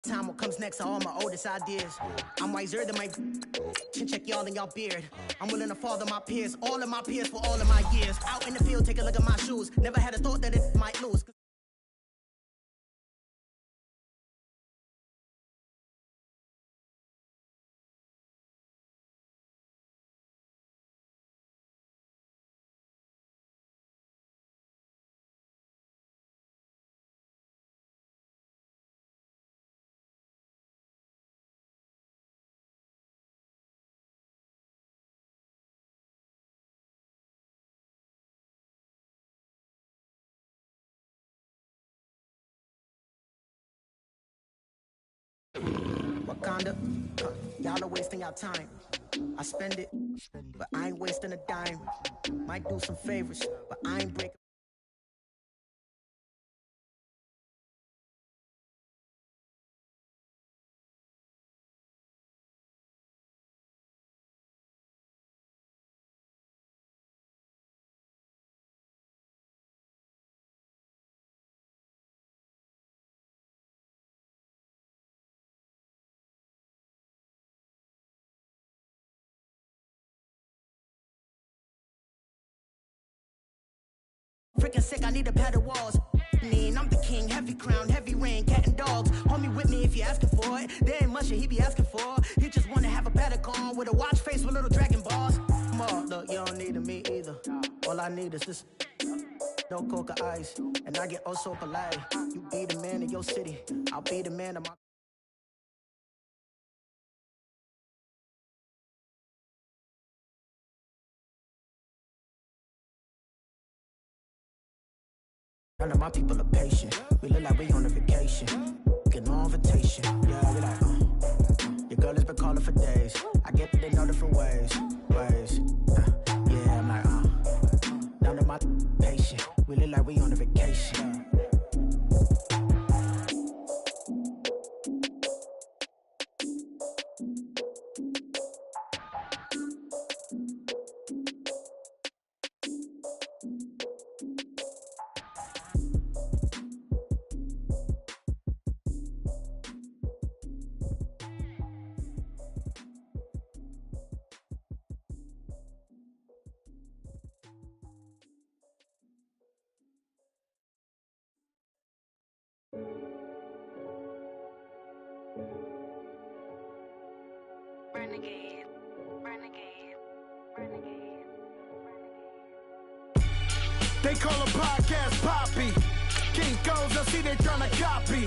Time what comes next are all my oldest ideas. I'm wiser than my check y'all in y'all beard. I'm willing to father my peers, all of my peers for all of my years. Out in the field, take a look at my shoes. Never had a thought that it might lose. Wakanda, y'all are wasting your time. I spend it, but I ain't wasting a dime. Might do some favors, but I ain't breaking. Freaking sick, I need a pad of walls. I'm the king, heavy crown, heavy rain, cat and dogs. Homie with me if you're asking for it. There ain't much that he be asking for. He just wanna have a Patagon with a watch face with little dragon balls. Look, you don't need me either. All I need is this. No coca ice, and I get oh so polite. You be the man of your city, I'll be the man of my. None of my people are patient. We look like we on a vacation. Get no invitation. Yeah, we like, your girl has been calling for days. I get that they know different ways. Yeah, I'm like, none of my patient. We look like we on a vacation. Renegade, renegade, renegade, They call a podcast Poppy. Kinkos, I see they tryna copy.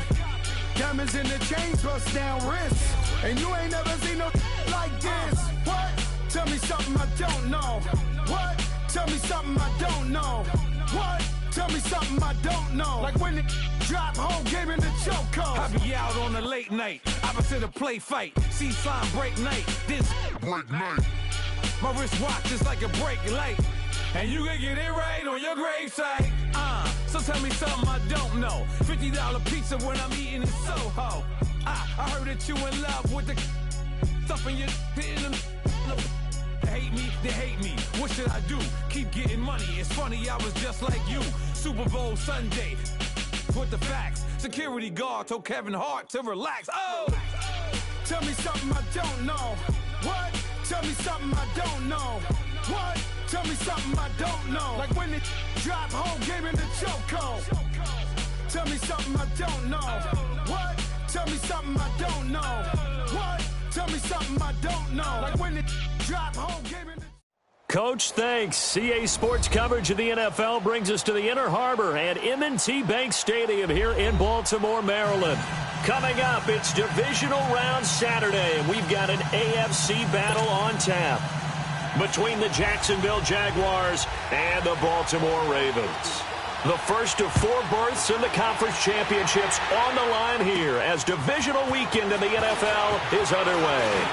Diamonds in the chains, bust down wrists. And you ain't never seen no like this. What? Tell me something I don't know. What? Tell me something I don't know. What? Tell me something I don't know. Like when it drop, whole game in the chokehold. I be out on a late night, opposite a play fight. See sign break night, this break night. My wristwatch is like a brake light. And you can get it right on your gravesite. So tell me something I don't know. $50 pizza when I'm eating in Soho. I heard that you in love with the stuff in your hate me, they hate me. What should I do? Keep getting money. It's funny, I was just like you. Super Bowl Sunday. With the facts. Security guard told Kevin Hart to relax. Oh! Tell me something I don't know. What? Tell me something I don't know. What? Tell me something I don't know. Like when it drop, whole game in the chokehold. Tell me something I don't know. What? Tell me something I don't know. What? Tell me something I don't know. Like when it drop, whole game in the. Coach, thanks. CA Sports coverage of the NFL brings us to the Inner Harbor and M&T Bank Stadium here in Baltimore, Maryland. Coming up, it's Divisional Round Saturday, and we've got an AFC battle on tap between the Jacksonville Jaguars and the Baltimore Ravens. The first of 4 berths in the conference championships on the line here as divisional weekend in the NFL is underway.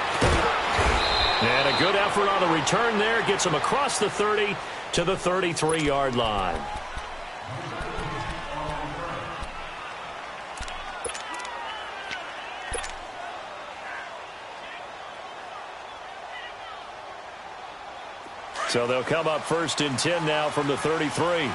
And a good effort on the return there gets him across the 30 to the 33-yard line. So they'll come up 1st and 10 now from the 33.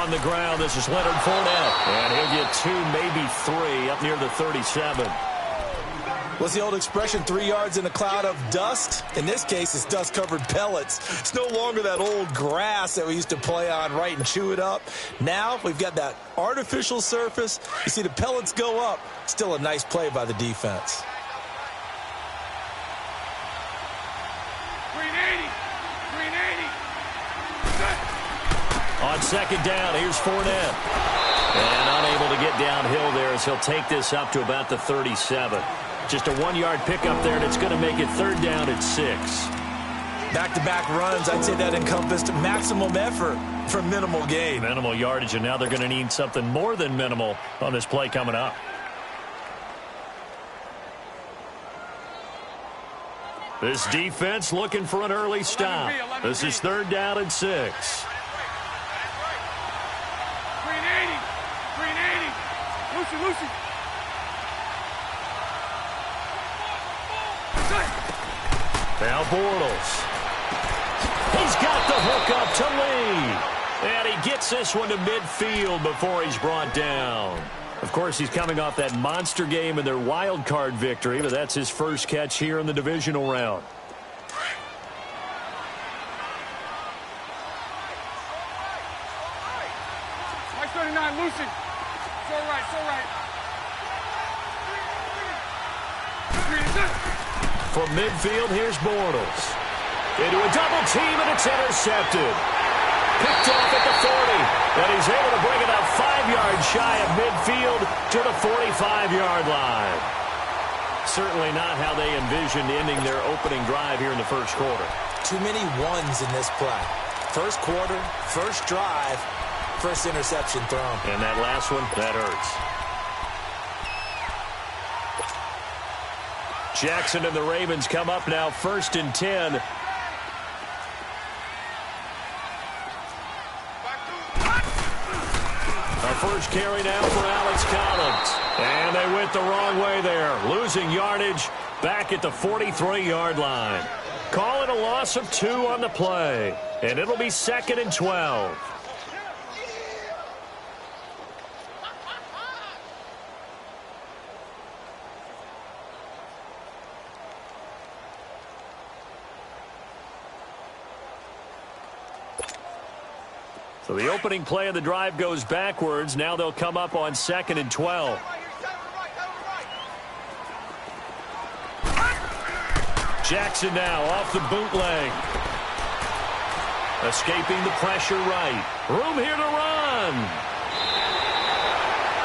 On the ground, this is Leonard Fournette. And he'll get 2, maybe 3 up near the 37. What's the old expression, 3 yards in a cloud of dust? In this case, it's dust-covered pellets. It's no longer that old grass that we used to play on, right, and chew it up. Now we've got that artificial surface. You see the pellets go up. Still a nice play by the defense. On second down, here's Fournette. And unable to get downhill there as he'll take this up to about the 37. Just a 1-yard pickup there, and it's going to make it 3rd down at 6. Back-to-back runs, I'd say that encompassed maximum effort for minimal gain. Minimal yardage, and now they're going to need something more than minimal on this play coming up. This defense looking for an early stop. This is 3rd down and 6. Lucy. Now Bortles. He's got the hook up to Lee. And he gets this one to midfield before he's brought down. Of course, he's coming off that monster game in their wild card victory, but that's his first catch here in the divisional round. Mike 39, Lucy. So right. From midfield, here's Bortles. Into a double team, and it's intercepted. Picked off at the 40. And he's able to bring it up 5 yards shy of midfield to the 45-yard line. Certainly not how they envisioned ending their opening drive here in the first quarter. Too many ones in this play. First quarter, first drive, first interception thrown. And that last one, that hurts. Jackson and the Ravens come up now 1st and 10. A first carry now for Alex Collins. And they went the wrong way there. Losing yardage back at the 43-yard line. Call it a loss of 2 on the play. And it'll be 2nd and 12. So the opening play of the drive goes backwards. Now they'll come up on 2nd and 12. Jackson now off the bootleg. Escaping the pressure right. Room here to run.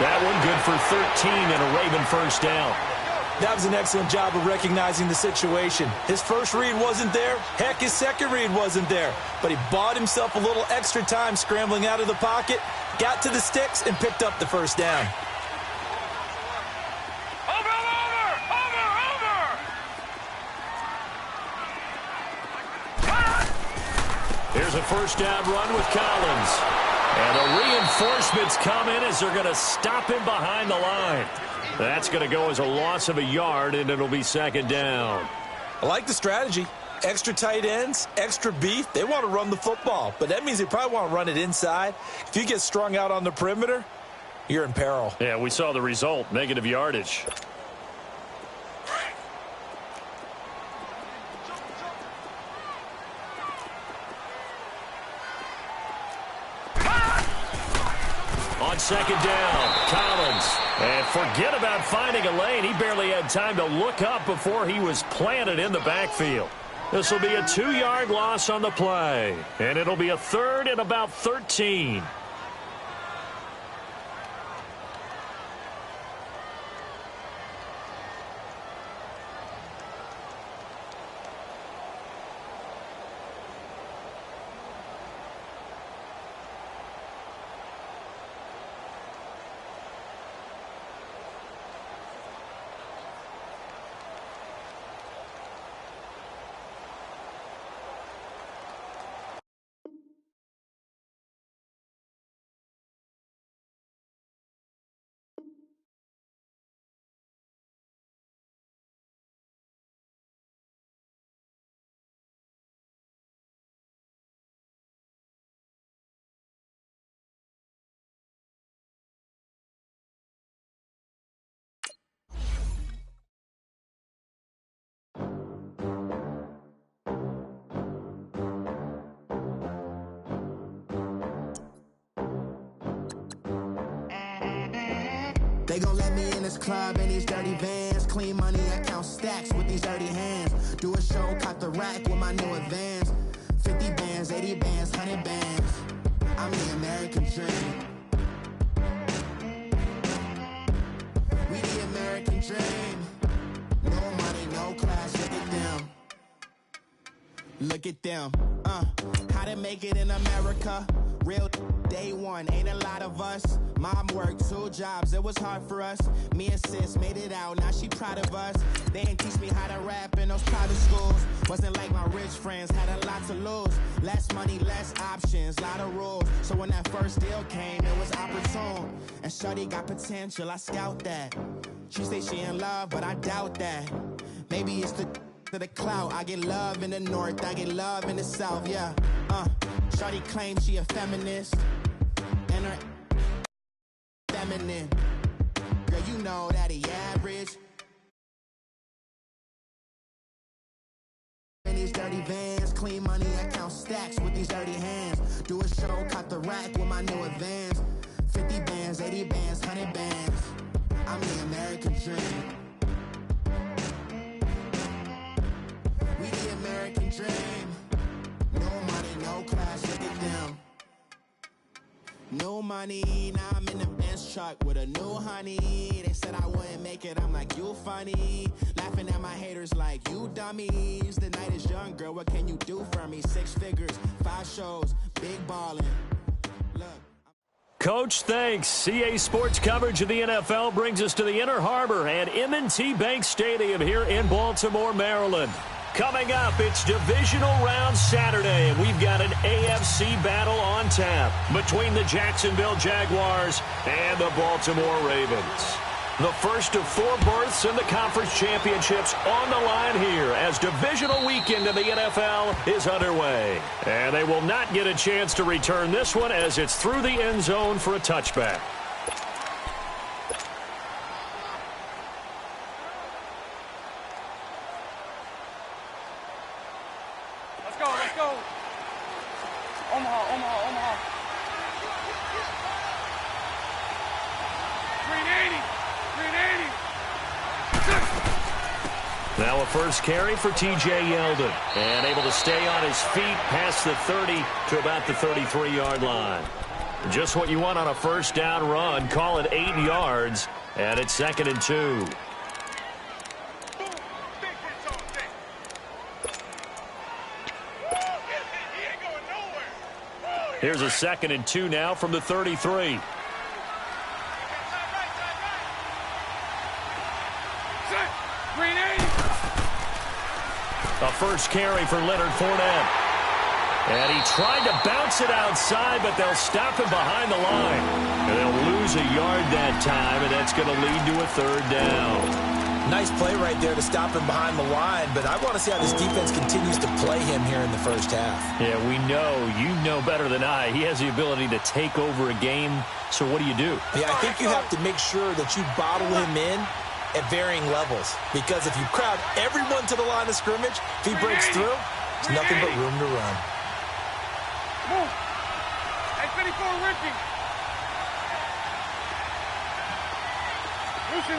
That one good for 13 and a Raven first down. That was an excellent job of recognizing the situation. His first read wasn't there. Heck, his second read wasn't there. But he bought himself a little extra time scrambling out of the pocket, got to the sticks, and picked up the first down. Here's a first down run with Collins. And the reinforcements come in as they're going to stop him behind the line. That's going to go as a loss of a yard, and it'll be 2nd down. I like the strategy. Extra tight ends, extra beef. They want to run the football, but that means they probably want to run it inside. If you get strung out on the perimeter, you're in peril. Yeah, we saw the result, negative yardage. On 2nd down, Collins. And forget about finding a lane. He barely had time to look up before he was planted in the backfield. This will be a 2-yard loss on the play. And it'll be a 3rd and about 13. They gon' let me in this club in these dirty vans. Clean money, I count stacks with these dirty hands. Do a show, caught the rack with my new advance. 50 bands, 80 bands, 100 bands. I'm the American dream. We the American dream. No money, no class, look at them. Look at them, how to make it in America. Real day one, ain't a lot of us. Mom worked 2 jobs, it was hard for us. Me and sis made it out, now she proud of us. They ain't teach me how to rap in those private schools. Wasn't like my rich friends, had a lot to lose. Less money, less options, lot of rules. So when that first deal came, it was opportune. And shorty got potential, I scout that. She say she in love, but I doubt that. Maybe it's the clout. I get love in the north, I get love in the south, yeah. Shorty claims she a feminist, and her feminine. Girl, you know that he average. In these dirty vans, clean money, I count stacks with these dirty hands. Do a show, caught the rack with my new advance. 50 bands, 80 bands, 100 bands. I'm the American dream. We the American dream. No money, no class, look at them. No money, now I'm in the Benz truck with a new honey. They said I wouldn't make it, I'm like, you funny. Laughing at my haters like, you dummies. The night is young, girl, what can you do for me? 6 figures, 5 shows, big ballin'. Look. Coach, thanks. CA Sports coverage of the NFL brings us to the Inner Harbor and M&T Bank Stadium here in Baltimore, Maryland. Coming up, it's divisional round Saturday, and we've got an AFC battle on tap between the Jacksonville Jaguars and the Baltimore Ravens. The first of 4 berths in the conference championships on the line here as divisional weekend in the NFL is underway. And they will not get a chance to return this one as it's through the end zone for a touchback. Let's go. Omaha. 380. Now a first carry for T.J. Yeldon. And able to stay on his feet past the 30 to about the 33-yard line. Just what you want on a first down run. Call it 8 yards. And it's 2nd and 2. Here's a 2nd and 2 now from the 33. A first carry for Leonard Fournette. And he tried to bounce it outside, but they'll stop him behind the line. And they'll lose a yard that time, and that's going to lead to a 3rd down. Nice play right there to stop him behind the line, but I want to see how this defense continues to play him here in the first half. Yeah, we know. You know better than I. He has the ability to take over a game, so what do you do? Yeah, I think you have to make sure that you bottle him in at varying levels, because if you crowd everyone to the line of scrimmage, if he breaks through, there's nothing but room to run. Move. Hey, 54, Ricky.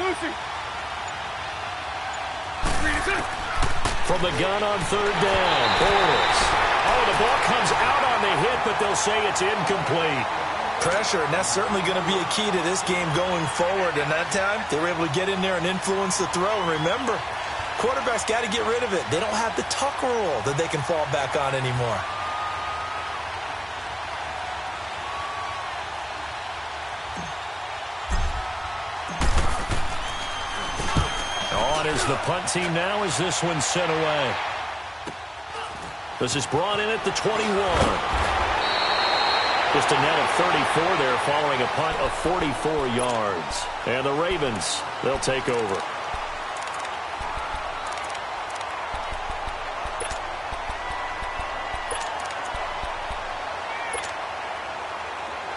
Lucy. From the gun on 3rd down, Bortles. Oh, the ball comes out on the hit, but they'll say it's incomplete. Pressure, and that's certainly going to be a key to this game going forward. And that time, they were able to get in there and influence the throw. And remember, quarterbacks got to get rid of it. They don't have the tuck rule that they can fall back on anymore. On is the punt team now as this one's sent away. This is brought in at the 21. Just a net of 34 there following a punt of 44 yards. And the Ravens, they'll take over.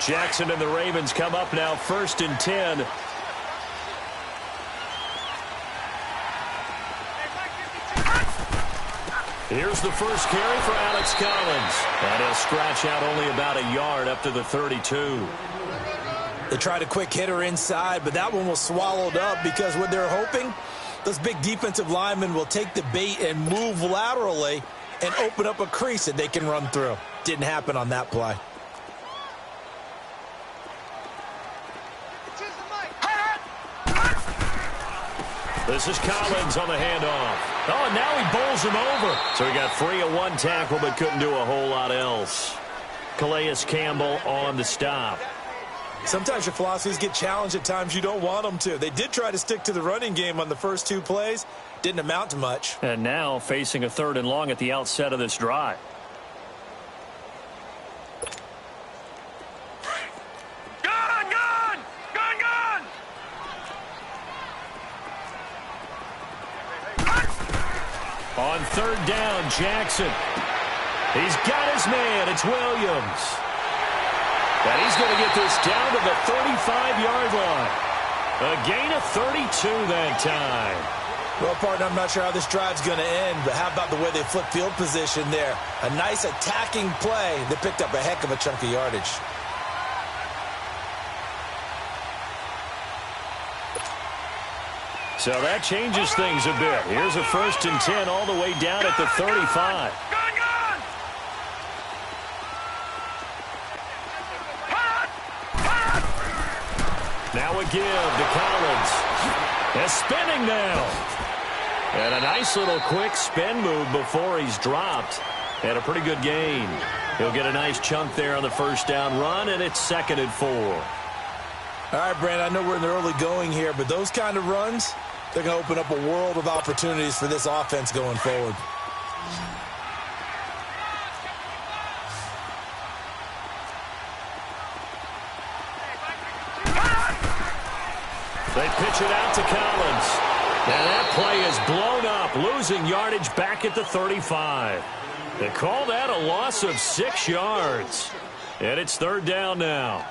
Jackson and the Ravens come up now 1st and 10. Here's the first carry for Alex Collins. And he'll scratch out only about a yard up to the 32. They tried a quick hitter inside, but that one was swallowed up because what they're hoping, those big defensive linemen will take the bait and move laterally and open up a crease that they can run through. Didn't happen on that play. This is Collins on the handoff. Oh, and now he bowls him over. So he got free of one tackle but couldn't do a whole lot else. Calais Campbell on the stop. Sometimes your philosophies get challenged at times you don't want them to. They did try to stick to the running game on the first 2 plays. Didn't amount to much. And now facing a 3rd and long at the outset of this drive. On 3rd down, Jackson. He's got his man. It's Williams. And he's going to get this down to the 35-yard line. A gain of 32 that time. Well, partner, I'm not sure how this drive's going to end, but how about the way they flip field position there? A nice attacking play that picked up a heck of a chunk of yardage. So that changes things a bit. Here's a 1st and 10 all the way down at the 35. Now a give to Collins. They're spinning now. And a nice little quick spin move before he's dropped. And a pretty good gain. He'll get a nice chunk there on the 1st down run, and it's 2nd and 4. All right, Brandon, I know we're in the early going here, but those kind of runs, they're going to open up a world of opportunities for this offense going forward. They pitch it out to Collins. And that play is blown up, losing yardage back at the 35. They call that a loss of 6 yards. And it's 3rd down now.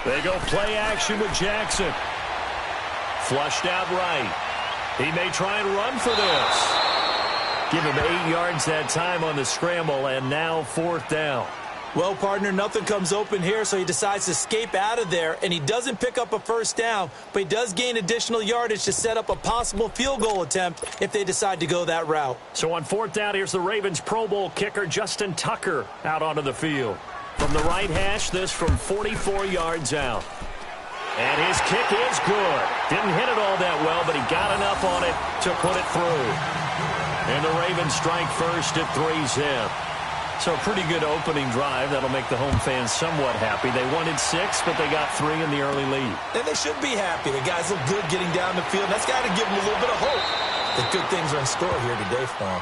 They go play action with Jackson. Flushed out right. He may try and run for this. Give him 8 yards that time on the scramble, and now 4th down. Well, partner, nothing comes open here, so he decides to escape out of there, and he doesn't pick up a 1st down, but he does gain additional yardage to set up a possible field goal attempt if they decide to go that route. So on 4th down, here's the Ravens Pro Bowl kicker Justin Tucker out onto the field. From the right hash, this from 44 yards out. And his kick is good. Didn't hit it all that well, but he got enough on it to put it through. And the Ravens strike first at 3-zip. So a pretty good opening drive. That'll make the home fans somewhat happy. They wanted 6, but they got 3 in the early lead. And they should be happy. The guys look good getting down the field. That's got to give them a little bit of hope that good things are in store here today for them.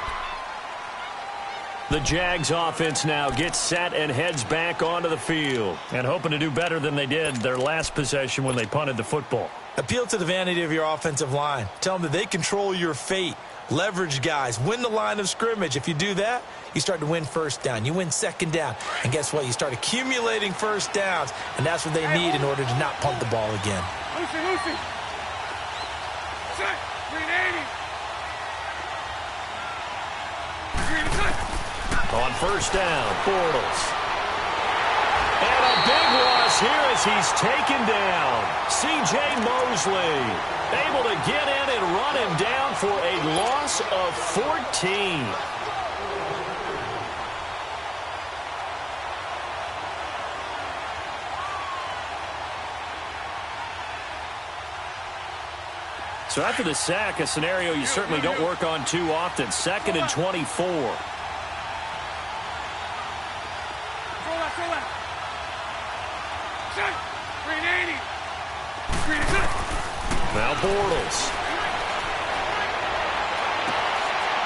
The Jags offense now gets set and heads back onto the field. And hoping to do better than they did their last possession when they punted the football. Appeal to the vanity of your offensive line. Tell them that they control your fate. Leverage guys. Win the line of scrimmage. If you do that, you start to win 1st down. You win 2nd down. And guess what? You start accumulating 1st downs. And that's what they need in order to not punt the ball again. Lucy. Set. 380. On 1st down, Bortles. And a big loss here as he's taken down. C.J. Mosley able to get in and run him down for a loss of 14. So after the sack, a scenario you certainly don't work on too often. 2nd and 24. Now Bortles.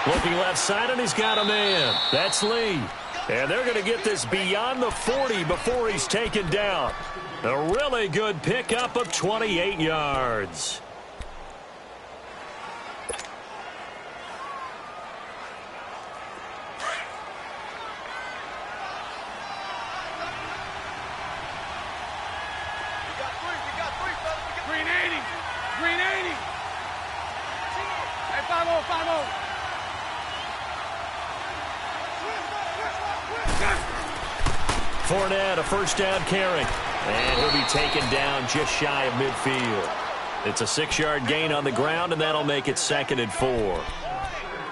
Looking left side, and he's got a man. That's Lee. And they're going to get this beyond the 40 before he's taken down. A really good pickup of 28 yards. Fournette, a first down carry. And he'll be taken down just shy of midfield. It's a 6-yard gain on the ground, and that'll make it 2nd and 4.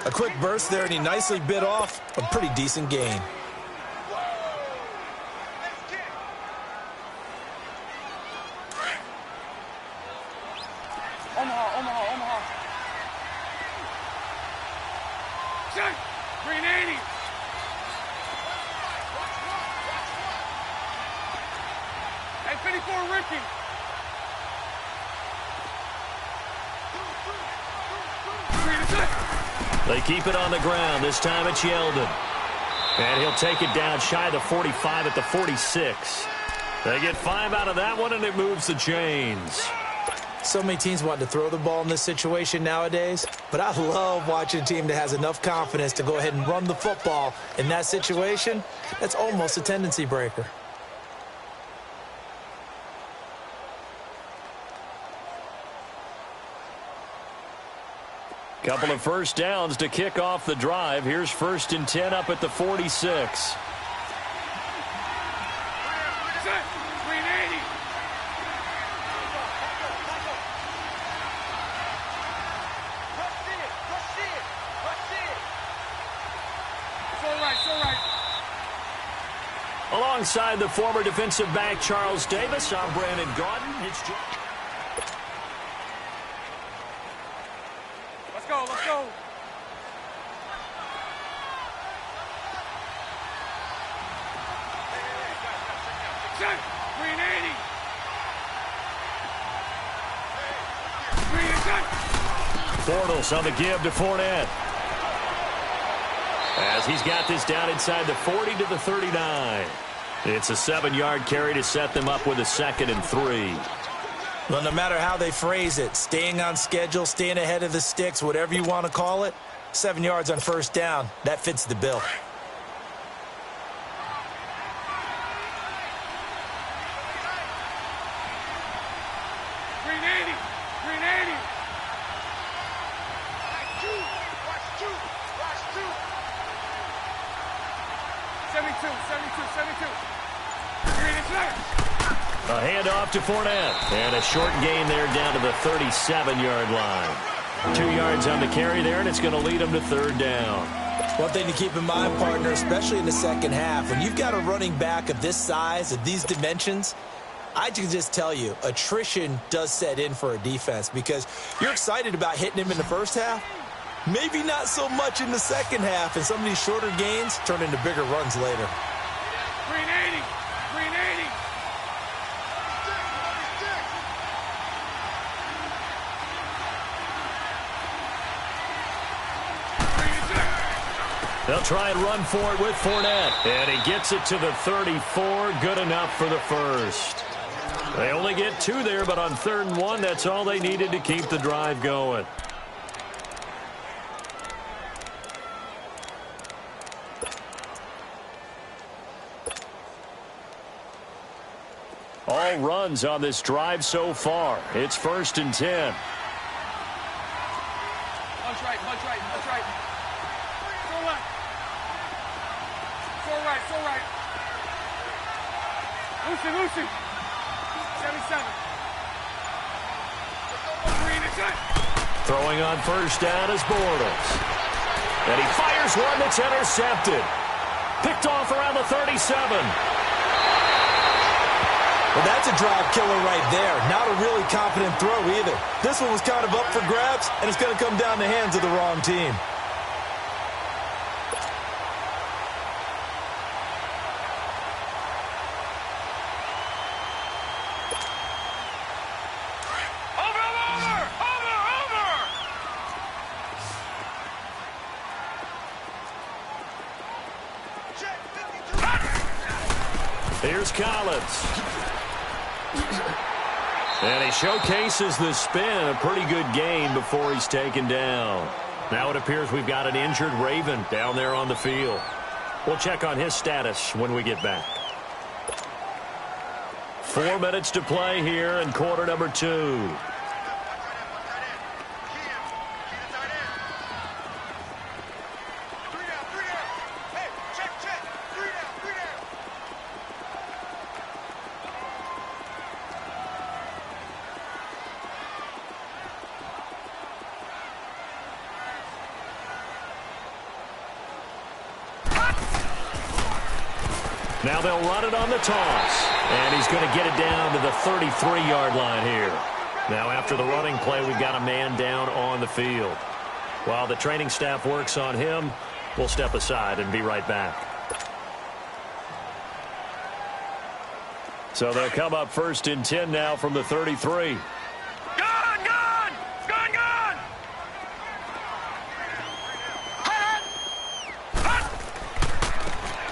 A quick burst there, and he nicely bit off a pretty decent gain. Omaha. Check. 380. Hey, 54, Ricky. They keep it on the ground. This time it's Yeldon. And he'll take it down shy of the 45 at the 46. They get 5 out of that one, and it moves the chains. So many teams want to throw the ball in this situation nowadays, but I love watching a team that has enough confidence to go ahead and run the football. In that situation, that's almost a tendency breaker. Couple of first downs to kick off the drive. Here's 1st and 10 up at the 46. Alongside the former defensive back Charles Davis, I'm Brandon Gaudin. Let's go. Check. 380. Bortles on the give to Fournette. As he's got this down inside the 40 to the 39. It's a 7-yard carry to set them up with a 2nd and 3. Well, no matter how they phrase it, staying on schedule, staying ahead of the sticks, whatever you want to call it, 7 yards on first down, that fits the bill. A handoff to Fournette. And a short gain there down to the 37-yard line. 2 yards on the carry there, and it's going to lead them to 3rd down. One thing to keep in mind, partner, especially in the second half, when you've got a running back of this size, of these dimensions, I can just tell you, attrition does set in for a defense because you're excited about hitting him in the first half. Maybe not so much in the second half, and some of these shorter gains turn into bigger runs later. 380. They'll try and run for it with Fournette. And he gets it to the 34. Good enough for the first. They only get 2 there, but on 3rd and 1, that's all they needed to keep the drive going. All runs on this drive so far. It's 1st and 10. Punch right. So right. Lucy. 77. Throwing on first down is Bortles. And he fires one that's intercepted. Picked off around the 37. Well, that's a drive killer right there. Not a really confident throw either. This one was kind of up for grabs, and it's going to come down the hands of the wrong team. Here's Collins. And he showcases the spin. A pretty good gain before he's taken down. Now it appears we've got an injured Raven down there on the field. We'll check on his status when we get back. 4 minutes to play here in quarter number 2. Now they'll run it on the toss. And he's going to get it down to the 33-yard line here. Now after the running play, we've got a man down on the field. While the training staff works on him, we'll step aside and be right back. So they'll come up 1st and 10 now from the 33.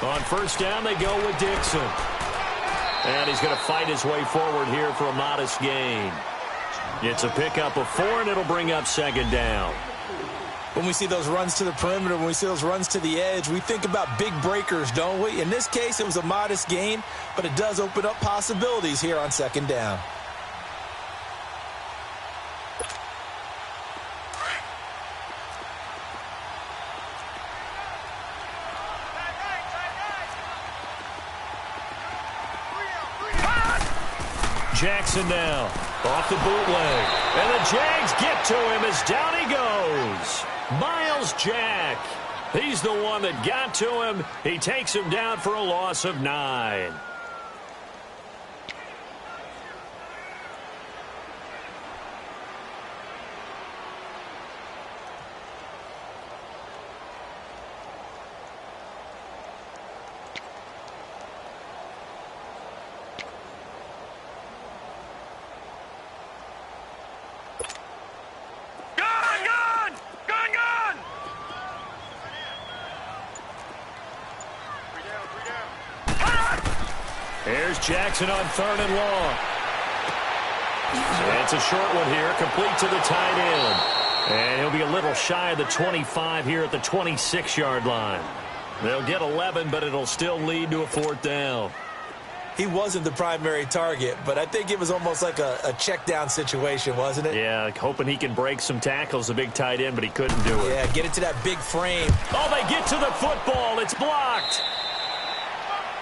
On 1st down, they go with Dixon. And he's going to fight his way forward here for a modest gain. It's a pickup of 4, and it'll bring up 2nd down. When we see those runs to the perimeter, when we see those runs to the edge, we think about big breakers, don't we? In this case, it was a modest gain, but it does open up possibilities here on 2nd down. Jackson now, off the bootleg. And the Jags get to him as down he goes. Miles Jack. He's the one that got to him. He takes him down for a loss of 9. Here's Jackson on 3rd and long. So it's a short one here, complete to the tight end. And he'll be a little shy of the 25 here at the 26-yard line. They'll get 11, but it'll still lead to a 4th down. He wasn't the primary target, but I think it was almost like a check down situation, wasn't it? Yeah, like hoping he can break some tackles, the big tight end, but he couldn't do it. Yeah, get it to that big frame. Oh, they get to the football. It's blocked.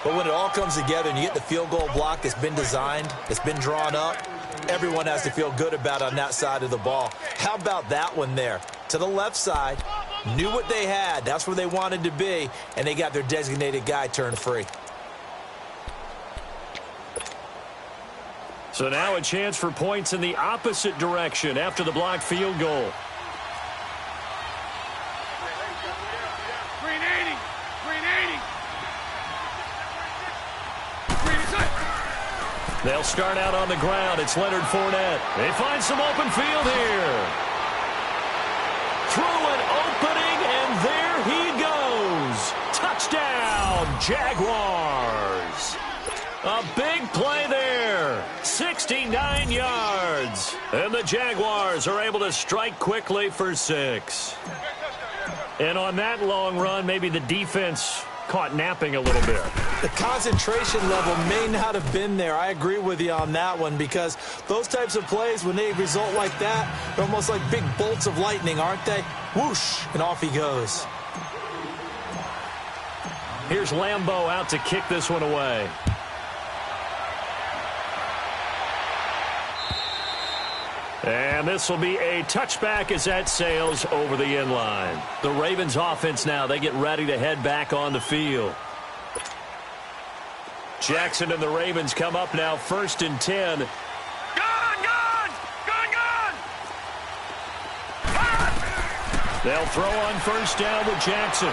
But when it all comes together and you get the field goal block that's been designed, that's been drawn up, everyone has to feel good about it on that side of the ball. How about that one there? To the left side, knew what they had. That's where they wanted to be, and they got their designated guy turned free. So now a chance for points in the opposite direction after the blocked field goal. They'll start out on the ground. It's Leonard Fournette. They find some open field here. Through an opening, and there he goes. Touchdown, Jaguars. A big play there. 69 yards. And the Jaguars are able to strike quickly for 6. And on that long run, maybe the defense caught napping a little bit. The concentration level may not have been there. I agree with you on that one, because those types of plays, when they result like that, they're almost like big bolts of lightning, aren't they? Whoosh, and off he goes. Here's Lambeau out to kick this one away. And this will be a touchback as that sails over the end line. The Ravens offense now, they get ready to head back on the field. Jackson and the Ravens come up now 1st and 10. They'll throw on 1st down with Jackson.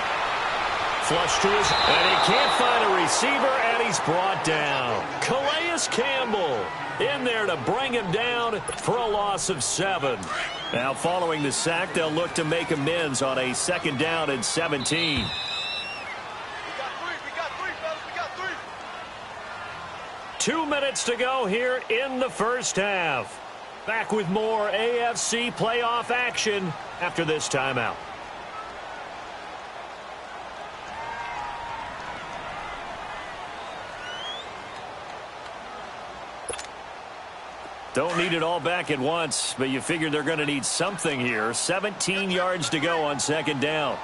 Flush to his, and he can't find a receiver, and he's brought down. Calais Campbell in there to bring him down for a loss of 7. Now following the sack, they'll look to make amends on a 2nd down and 17. We got 3, fellas. We got 3. 2 minutes to go here in the first half. Back with more AFC playoff action after this timeout. Don't need it all back at once, but you figure they're going to need something here. 17 yards to go on 2nd down.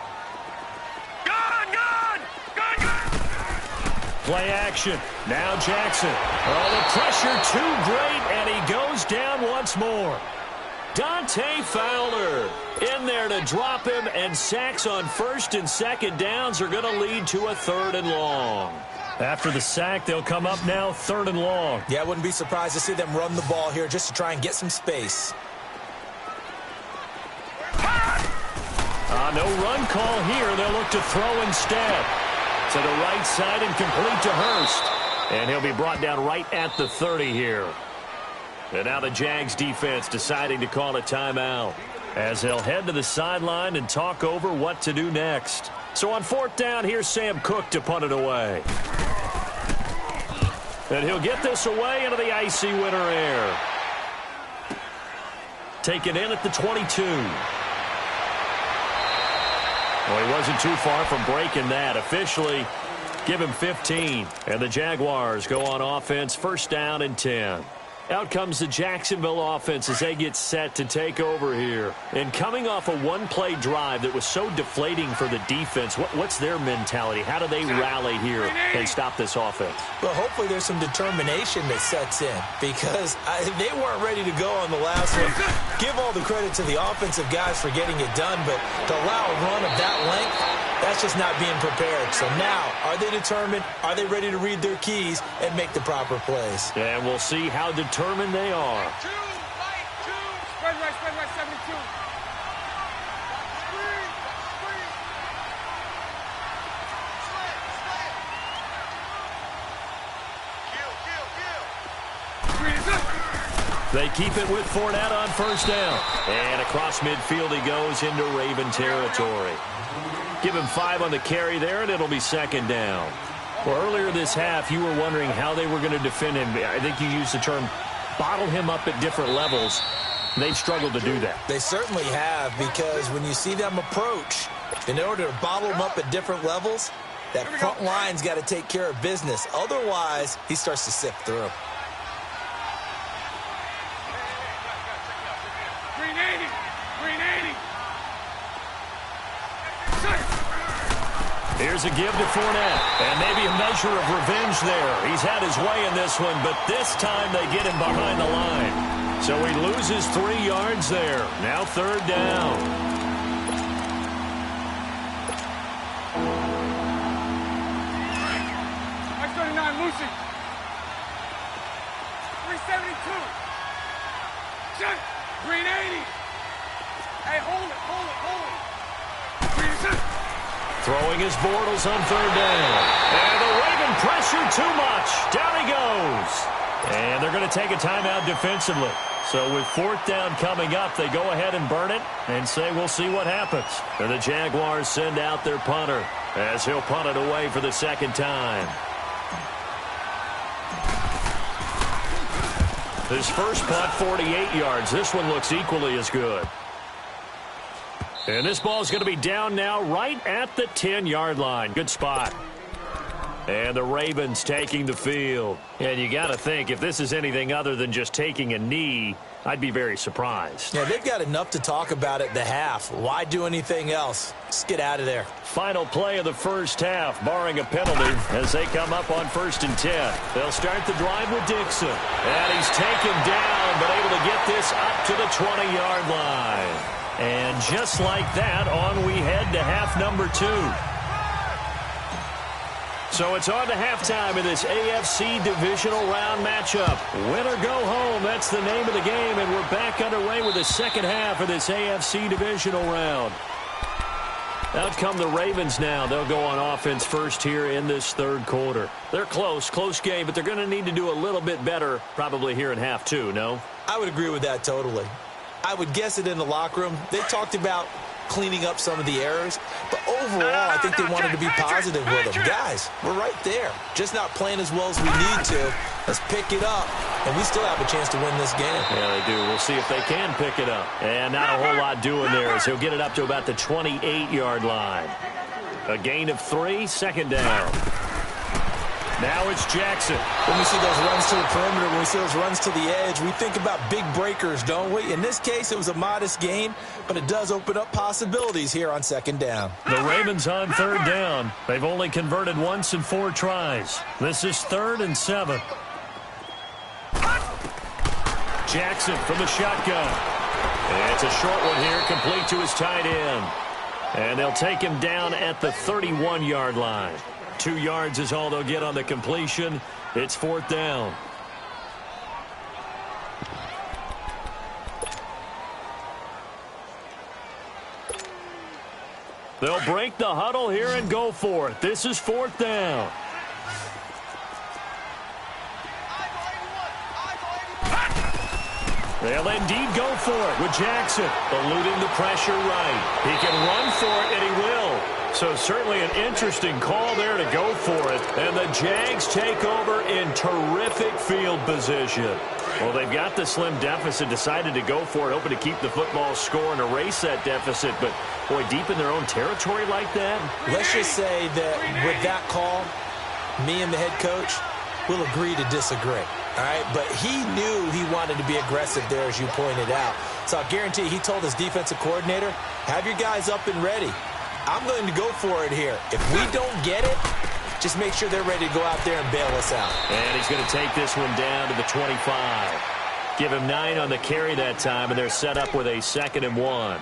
Play action. Now Jackson. Oh, the pressure too great, and he goes down once more. Dante Fowler in there to drop him, and sacks on 1st and 2nd downs are going to lead to a 3rd and long. After the sack, they'll come up now 3rd and long. Yeah, I wouldn't be surprised to see them run the ball here just to try and get some space. No run call here. They'll look to throw instead. To the right side and complete to Hurst. And he'll be brought down right at the 30 here. And now the Jags defense deciding to call a timeout, as they'll head to the sideline and talk over what to do next. So on 4th down, here's Sam Cook to punt it away. And he'll get this away into the icy winter air. Taken in at the 22. Well, he wasn't too far from breaking that. Officially, give him 15. And the Jaguars go on offense, 1st down and 10. Out comes the Jacksonville offense as they get set to take over here. And coming off a one-play drive that was so deflating for the defense, what's their mentality? How do they rally here and stop this offense? Well, hopefully there's some determination that sets in, because they weren't ready to go on the last one. Give all the credit to the offensive guys for getting it done, but to allow a run of that length, that's just not being prepared. So now, are they determined? Are they ready to read their keys and make the proper plays? And we'll see how determined they are. Spread right, 72. They keep it with Fournette on 1st down. And across midfield he goes into Raven territory. Give him 5 on the carry there, and it'll be 2nd down. Well, earlier this half, you were wondering how they were going to defend him. I think you used the term bottle him up at different levels. They've struggled to do that. They certainly have, because when you see them approach, in order to bottle them up at different levels, that front line's got to take care of business. Otherwise, he starts to sift through. Here's a give to Fournette, and maybe a measure of revenge there. He's had his way in this one, but this time they get him behind the line. So he loses 3 yards there. Now 3rd down. #39, Lucy. 372. Check. 380. Hey, hold it. 370. Throwing his Bortles on 3rd down. And the Raven pressure too much. Down he goes. And they're going to take a timeout defensively. So with 4th down coming up, they go ahead and burn it and say we'll see what happens. And the Jaguars send out their punter as he'll punt it away for the 2nd time. His first punt, 48 yards. This one looks equally as good. And this ball is going to be down now right at the 10-yard line. Good spot. And the Ravens taking the field. And you got to think, if this is anything other than just taking a knee, I'd be very surprised. Yeah, they've got enough to talk about at the half. Why do anything else? Let's get out of there. Final play of the 1st half, barring a penalty, as they come up on 1st and 10. They'll start the drive with Dixon. And he's taken down, but able to get this up to the 20-yard line. And just like that, on we head to half number 2. So it's on to halftime in this AFC divisional round matchup. Win or go home, that's the name of the game, and we're back underway with the 2nd half of this AFC divisional round. Out come the Ravens now. They'll go on offense first here in this 3rd quarter. They're close game, but they're going to need to do a little bit better probably here in half 2, no? I would agree with that totally. I would guess it in the locker room. They talked about cleaning up some of the errors, but overall, I think they wanted to be positive with them. Guys, we're right there. Just not playing as well as we need to. Let's pick it up, and we still have a chance to win this game. Yeah, they do. We'll see if they can pick it up. And not a whole lot doing there as he'll get it up to about the 28-yard line. A gain of 3, 2nd down. Now it's Jackson. When we see those runs to the perimeter, when we see those runs to the edge, we think about big breakers, don't we? In this case, it was a modest gain, but it does open up possibilities here on 2nd down. The Ravens on 3rd down. They've only converted once in 4 tries. This is 3rd and 7. Jackson from the shotgun. It's a short one here, complete to his tight end. And they'll take him down at the 31-yard line. 2 yards is all they'll get on the completion. It's 4th down. They'll break the huddle here and go for it. This is 4th down. They'll indeed go for it with Jackson, eluding the pressure right. He can run for it, and he will. So certainly an interesting call there to go for it. And the Jags take over in terrific field position. Well, they've got the slim deficit, decided to go for it, hoping to keep the football score and erase that deficit. But, boy, deep in their own territory like that. Let's just say that with that call, me and the head coach will agree to disagree. All right, but he knew he wanted to be aggressive there, as you pointed out. So I'll guarantee he told his defensive coordinator, have your guys up and ready. I'm going to go for it here. If we don't get it, just make sure they're ready to go out there and bail us out. And he's going to take this one down to the 25. Give him 9 on the carry that time, and they're set up with a 2nd and 1.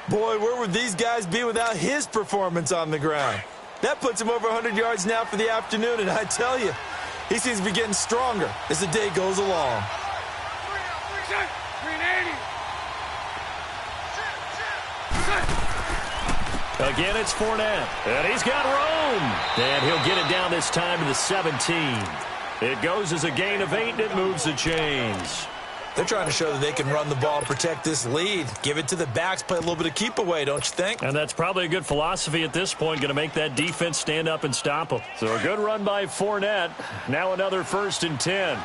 Boy, where would these guys be without his performance on the ground? That puts him over 100 yards now for the afternoon, and I tell you, he seems to be getting stronger as the day goes along. Again, it's Fournette, and he's got room. And he'll get it down this time to the 17. It goes as a gain of 8, and it moves the chains. They're trying to show that they can run the ball and protect this lead. Give it to the backs, play a little bit of keep away, don't you think? And that's probably a good philosophy at this point, going to make that defense stand up and stop them. So a good run by Fournette. Now another 1st and 10.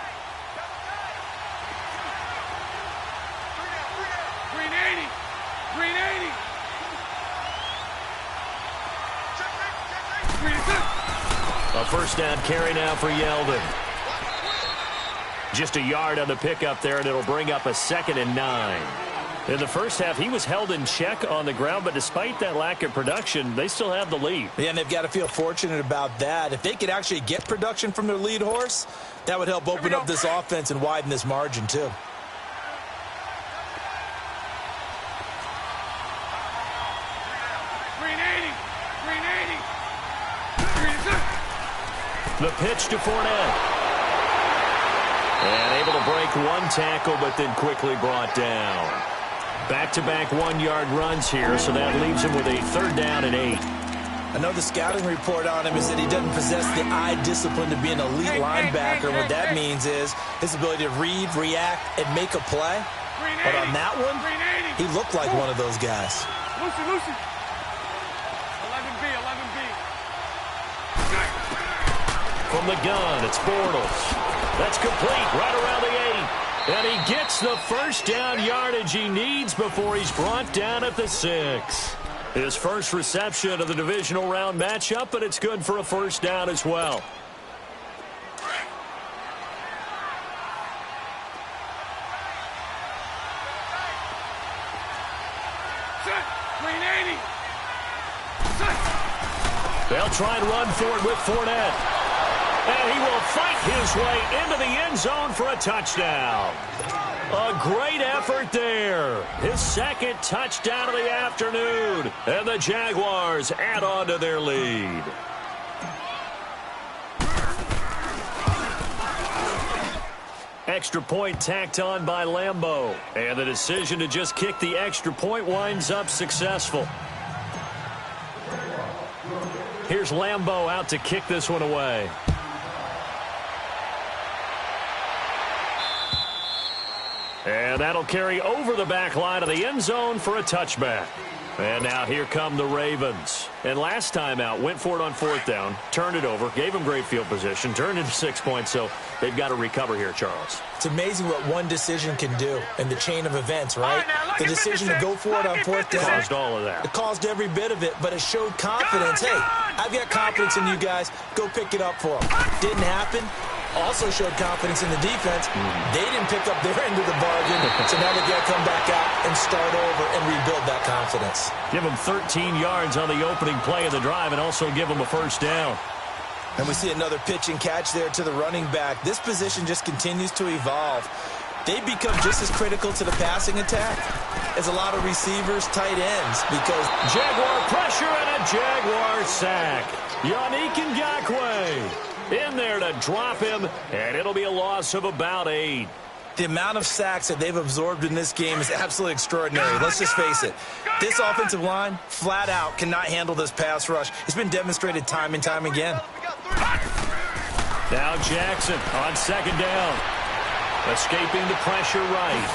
A 1st down carry now for Yeldon. Just a yard on the pickup there, and it'll bring up a 2nd and 9. In the first half, he was held in check on the ground, but despite that lack of production, they still have the lead. Yeah, and they've got to feel fortunate about that. If they could actually get production from their lead horse, that would help open up this offense and widen this margin, too. The pitch to Fournette. And able to break 1 tackle, but then quickly brought down. Back-to-back 1-yard runs here, so that leaves him with a 3rd down and 8. I know the scouting report on him is that he doesn't possess the eye discipline to be an elite linebacker. What that means is his ability to read, react, and make a play. But on that one, he looked like one of those guys. Lucy. 11B. From the gun, it's Bortles. That's complete right around the 8. And he gets the 1st down yardage he needs before he's brought down at the 6. His first reception of the divisional round matchup, but it's good for a 1st down as well. They'll try and run for it with Fournette. And he will fight his way into the end zone for a touchdown. A great effort there. His 2nd touchdown of the afternoon. And the Jaguars add on to their lead. Extra point tacked on by Lambeau. And the decision to just kick the extra point winds up successful. Here's Lambeau out to kick this one away. And that'll carry over the back line of the end zone for a touchback. And now here come the Ravens. And last time out, went for it on 4th down, turned it over, gave them great field position, turned into 6 points, so they've got to recover here, Charles. It's amazing what one decision can do in the chain of events, right? The decision to go for it on 4th down. Caused all of that. It caused every bit of it, but it showed confidence. Hey, I've got confidence in you guys. Go pick it up for them. Didn't happen. Also showed confidence in the defense. They didn't pick up their end of the bargain, so now they got to come back out and start over and rebuild that confidence. Give them 13 yards on the opening play of the drive and also give them a 1st down. And we see another pitch and catch there to the running back. This position just continues to evolve. They become just as critical to the passing attack as a lot of receivers, tight ends, because Jaguar pressure and a Jaguar sack. Yannick Ngakoue in there to drop him, and it'll be a loss of about 8. The amount of sacks that they've absorbed in this game is absolutely extraordinary. Let's just face it. This offensive line, flat out, cannot handle this pass rush. It's been demonstrated time and time again. Now Jackson on second down. Escaping the pressure right.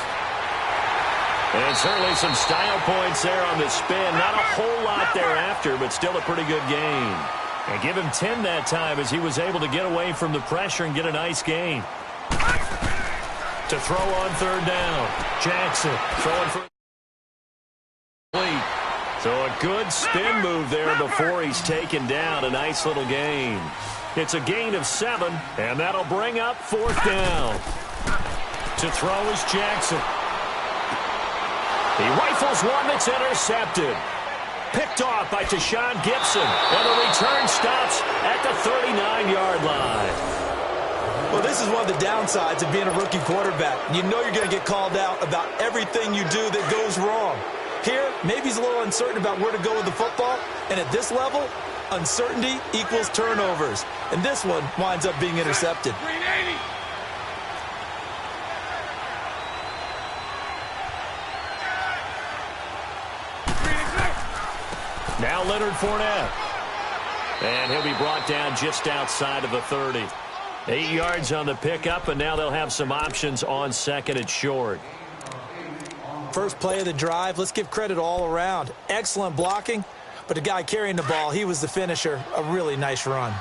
And certainly some style points there on the spin. Not a whole lot thereafter, but still a pretty good gain. And give him 10 that time as he was able to get away from the pressure and get a nice gain. To throw on third down. Jackson throwing for complete. So a good spin move there before he's taken down. A nice little gain. It's a gain of 7, and that'll bring up fourth down. To throw is Jackson. He rifles one that's intercepted. Picked off by Tashawn Gibson. And the return stops at the 39-yard line. Well, this is one of the downsides of being a rookie quarterback. You know you're going to get called out about everything you do that goes wrong. Here, maybe he's a little uncertain about where to go with the football. And at this level, uncertainty equals turnovers. And this one winds up being intercepted. Now Leonard Fournette. And he'll be brought down just outside of the 30. 8 yards on the pickup, and now they'll have some options on second and short. First play of the drive, let's give credit all around. Excellent blocking, but the guy carrying the ball, he was the finisher. A really nice run.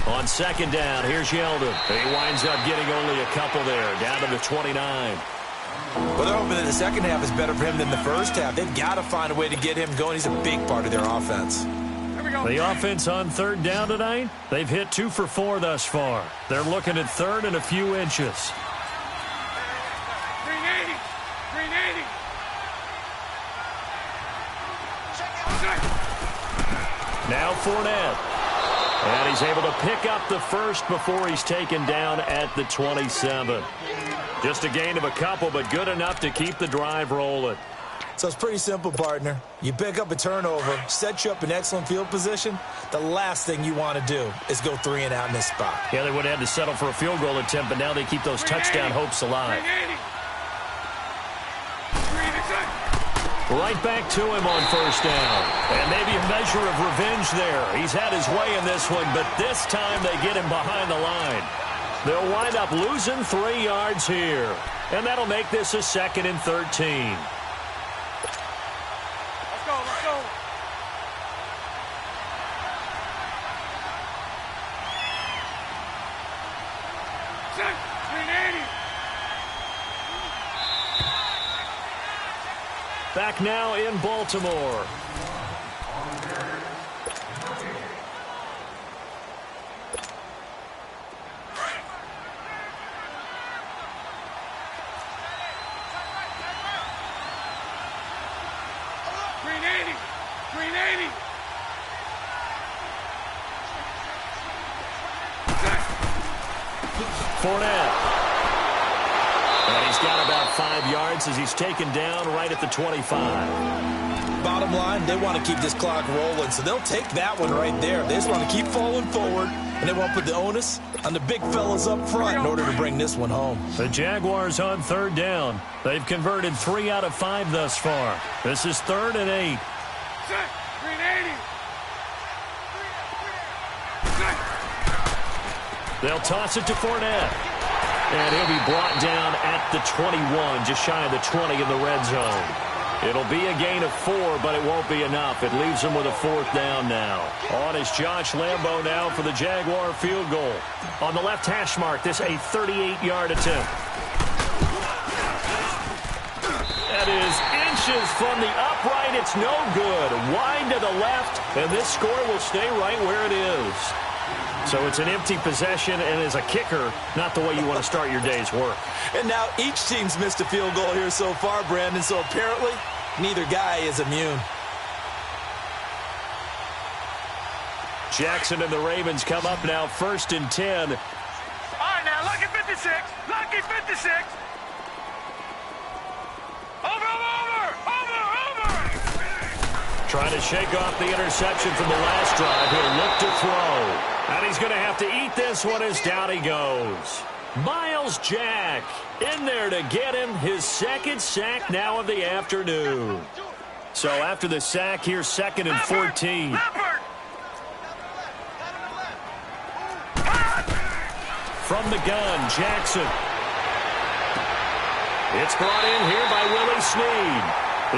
On second down, here's Yeldon. He winds up getting only a couple there, down to the 29. Well, they're hoping that the second half is better for him than the first half. They've got to find a way to get him going. He's a big part of their offense. The offense on third down tonight, they've hit 2 for 4 thus far. They're looking at third and a few inches. Now Fournette. And he's able to pick up the first before he's taken down at the 27. Just a gain of a couple, but good enough to keep the drive rolling. So it's pretty simple, partner. You pick up a turnover, set you up in excellent field position. The last thing you want to do is go 3 and out in this spot. Yeah, they would have had to settle for a field goal attempt, but now they keep those touchdown hopes alive. Right back to him on first down. And maybe a measure of revenge there. He's had his way in this one, but this time they get him behind the line. They'll wind up losing 3 yards here. And that'll make this a 2nd and 13. Let's go, let's go. Set, 380. Back now in Baltimore. Fournette. And he's got about 5 yards as he's taken down right at the 25. Bottom line, they want to keep this clock rolling, so they'll take that one right there. They just want to keep falling forward, and they want to put the onus on the big fellas up front in order to bring this one home. The Jaguars on third down. They've converted 3 out of 5 thus far. This is 3rd and 8. Set, 380. They'll toss it to Fournette. And he'll be brought down at the 21, just shy of the 20 in the red zone. It'll be a gain of 4, but it won't be enough. It leaves them with a 4th down now. On is Josh Lambo now for the Jaguar field goal. On the left hash mark, this a 38-yard attempt. That is inches from the upright. It's no good. Wide to the left, and this score will stay right where it is. So it's an empty possession, and as a kicker, not the way you want to start your day's work. And now each team's missed a field goal here so far, Brandon, so apparently neither guy is immune. Jackson and the Ravens come up now 1st and 10. All right, now, lucky 56. Lucky 56. Over. Trying to shake off the interception from the last drive. He'll look to throw. And he's going to have to eat this one as down he goes. Miles Jack in there to get him his 2nd sack now of the afternoon. So after the sack, here's 2nd and 14. From the gun, Jackson. It's brought in here by Willie Snead.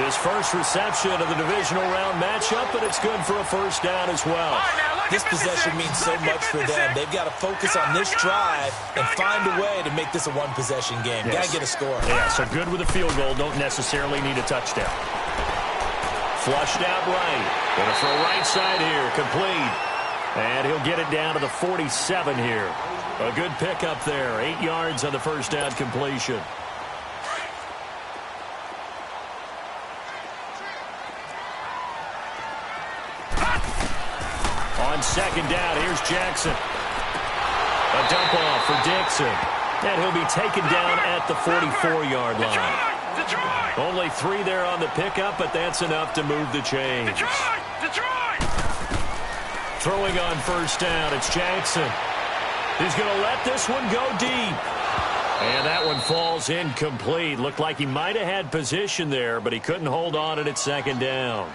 His first reception of the divisional round matchup, but it's good for a 1st down as well. This possession means so much for them. They've got to focus on this drive and find a way to make this a one-possession game. Yes. Got to get a score. Yeah, so good with a field goal. Don't necessarily need a touchdown. Flushed out right. Going to throw right side here. Complete. And he'll get it down to the 47 here. A good pickup there. 8 yards on the 1st down completion. On 2nd down, here's Jackson. A dump off for Dixon. And he'll be taken down at the 44-yard line. Only 3 there on the pickup, but that's enough to move the chains. Throwing on 1st down, it's Jackson. He's going to let this one go deep. And that one falls incomplete. Looked like he might have had position there, but he couldn't hold on it at 2nd down.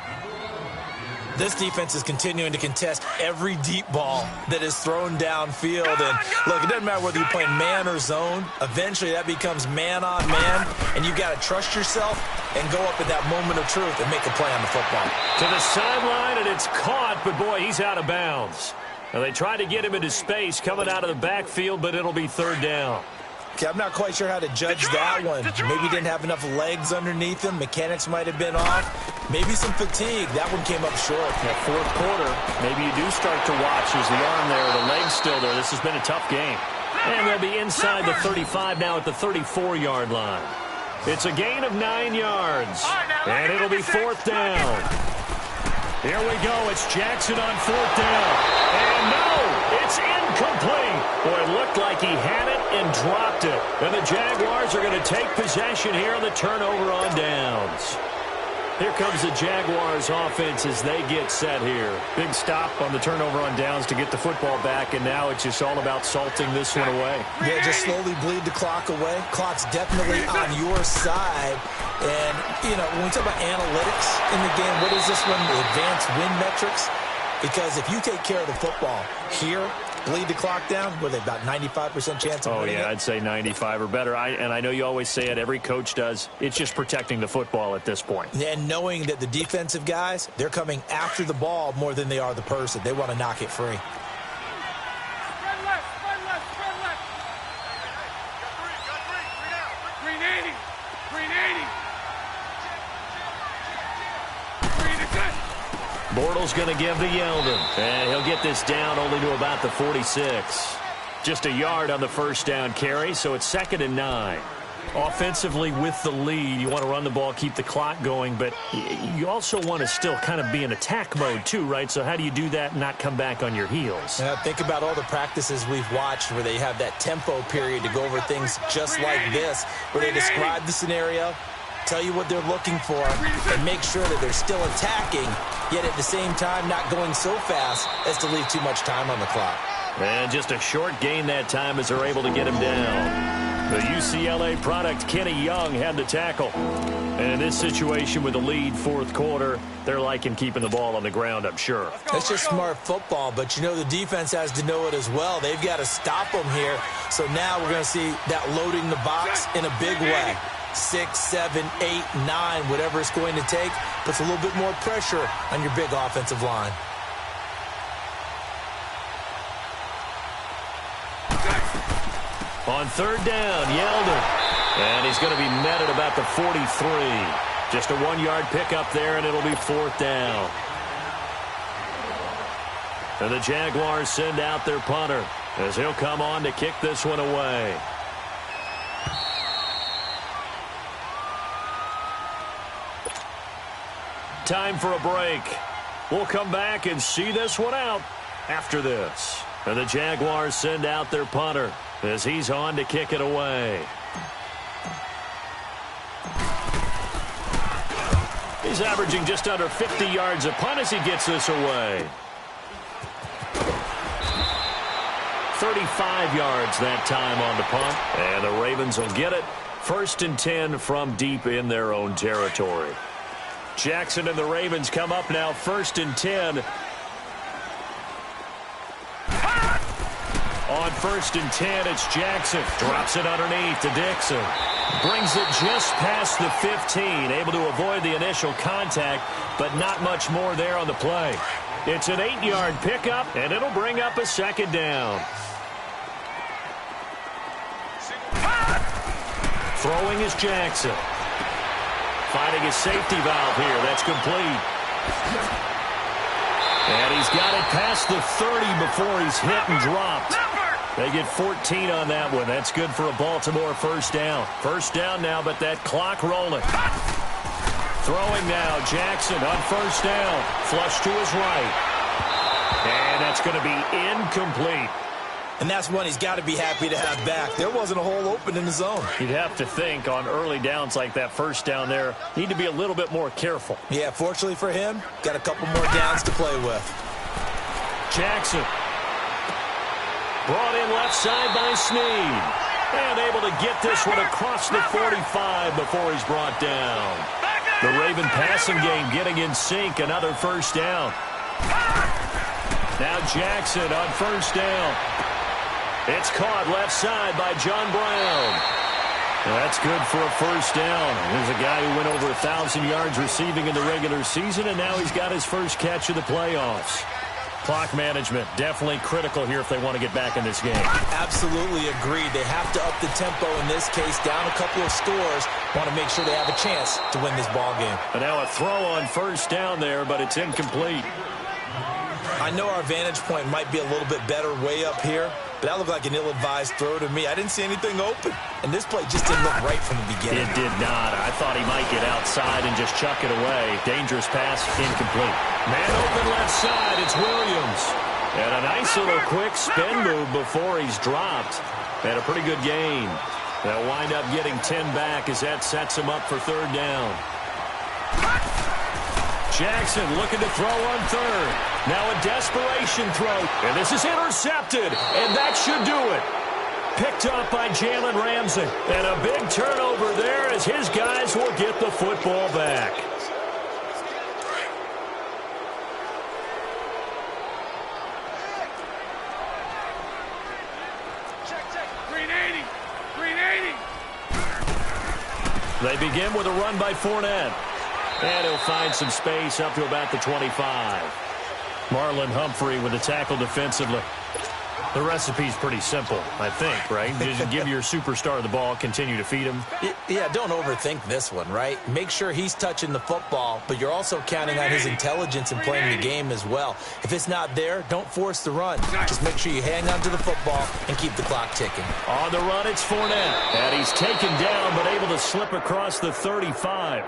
This defense is continuing to contest every deep ball that is thrown downfield. And look, it doesn't matter whether you're playing man or zone. Eventually, that becomes man on man, and you've got to trust yourself and go up at that moment of truth and make a play on the football. To the sideline, and it's caught, but boy, he's out of bounds. Now, they tried to get him into space coming out of the backfield, but it'll be 3rd down. Okay, I'm not quite sure how to judge that one. Maybe he didn't have enough legs underneath him. Mechanics might have been off. Maybe some fatigue. That one came up short. Yeah, 4th quarter, maybe you do start to watch as the arm there, the leg's still there. This has been a tough game. And they'll be inside the 35 now at the 34-yard line. It's a gain of 9 yards. And it'll be 4th down. Here we go. It's Jackson on 4th down. And no, it's incomplete. Boy, it looked like he had it and dropped it. And the Jaguars are going to take possession here on the turnover on downs. Here comes the Jaguars offense as they get set here. Big stop on the turnover on downs to get the football back, and now it's just all about salting this one away. Yeah, just slowly bleed the clock away. Clock's definitely on your side. And, you know, when we talk about analytics in the game, what is this one? The advanced win metrics? Because if you take care of the football here, bleed the clock down, where they've got 95% chance of winning it? I'd say 95 or better. And I know you always say it, every coach does. It's just protecting the football at this point. And knowing that the defensive guys, they're coming after the ball more than they are the person. They want to knock it free. Bortles going to give to Yeldon. And he'll get this down only to about the 46. Just a yard on the 1st down carry, so it's 2nd and 9. Offensively with the lead, you want to run the ball, keep the clock going, but you also want to still kind of be in attack mode too, right? So how do you do that and not come back on your heels? Yeah, think about all the practices we've watched where they have that tempo period to go over things just like this, where they describe the scenario, tell you what they're looking for, and make sure that they're still attacking, yet at the same time not going so fast as to leave too much time on the clock. And just a short gain that time as they're able to get him down. The UCLA product, Kenny Young, had the tackle. And in this situation with the lead 4th quarter, they're liking keeping the ball on the ground, I'm sure. That's just smart football, but you know the defense has to know it as well. They've got to stop them here. So now we're going to see that loading the box in a big way. 6, 7, 8, 9, whatever it's going to take, puts a little bit more pressure on your big offensive line. On 3rd down, Yeldon. And he's going to be met at about the 43. Just a 1-yard pickup there, and it'll be 4th down. And the Jaguars send out their punter as he'll come on to kick this one away. Time for a break. We'll come back and see this one out after this. And the Jaguars send out their punter as he's on to kick it away. He's averaging just under 50 yards a punt as he gets this away. 35 yards that time on the punt. And the Ravens will get it. 1st and 10 from deep in their own territory. Jackson and the Ravens come up now 1st and 10. On 1st and 10, it's Jackson. Drops it underneath to Dixon. Brings it just past the 15. Able to avoid the initial contact, but not much more there on the play. It's an 8-yard pickup, and it'll bring up a 2nd down. Throwing is Jackson. Finding his safety valve here. That's complete. And he's got it past the 30 before he's hit and dropped. They get 14 on that one. That's good for a Baltimore 1st down. 1st down now, but that clock rolling. Throwing now, Jackson on 1st down. Flush to his right. And that's going to be incomplete. And that's one he's got to be happy to have back. There wasn't a hole open in the zone. You'd have to think on early downs like that 1st down there, need to be a little bit more careful. Yeah, fortunately for him, got a couple more downs to play with. Jackson. Brought in left side by Snead. And able to get this one across the 45 before he's brought down. The Raven passing game getting in sync. Another 1st down. Now Jackson on 1st down. It's caught left side by John Brown. That's good for a 1st down. There's a guy who went over 1,000 yards receiving in the regular season, and now he's got his first catch of the playoffs. Clock management, definitely critical here if they want to get back in this game. Absolutely agreed. They have to up the tempo in this case, down a couple of scores. Want to make sure they have a chance to win this ball game. And now a throw on 1st down there, but it's incomplete. I know our vantage point might be a little bit better way up here, but that looked like an ill-advised throw to me. I didn't see anything open, and this play just didn't look right from the beginning. It did not. I thought he might get outside and just chuck it away. Dangerous pass, incomplete. Man open left side, it's Williams. And a nice little quick spin move before he's dropped. And a pretty good gain. They'll wind up getting 10 back as that sets him up for 3rd down. Jackson looking to throw on 3rd. Now a desperation throw. And this is intercepted. And that should do it. Picked up by Jalen Ramsey. And a big turnover there as his guys will get the football back. They begin with a run by Fournette. And he'll find some space up to about the 25. Marlon Humphrey with the tackle defensively. The recipe's pretty simple, I think, right? Just give your superstar the ball, continue to feed him. Yeah, don't overthink this one, right? Make sure he's touching the football, but you're also counting on his intelligence in playing the game as well. If it's not there, don't force the run. Just make sure you hang on to the football and keep the clock ticking. On the run, it's Fournette. And he's taken down, but able to slip across the 35.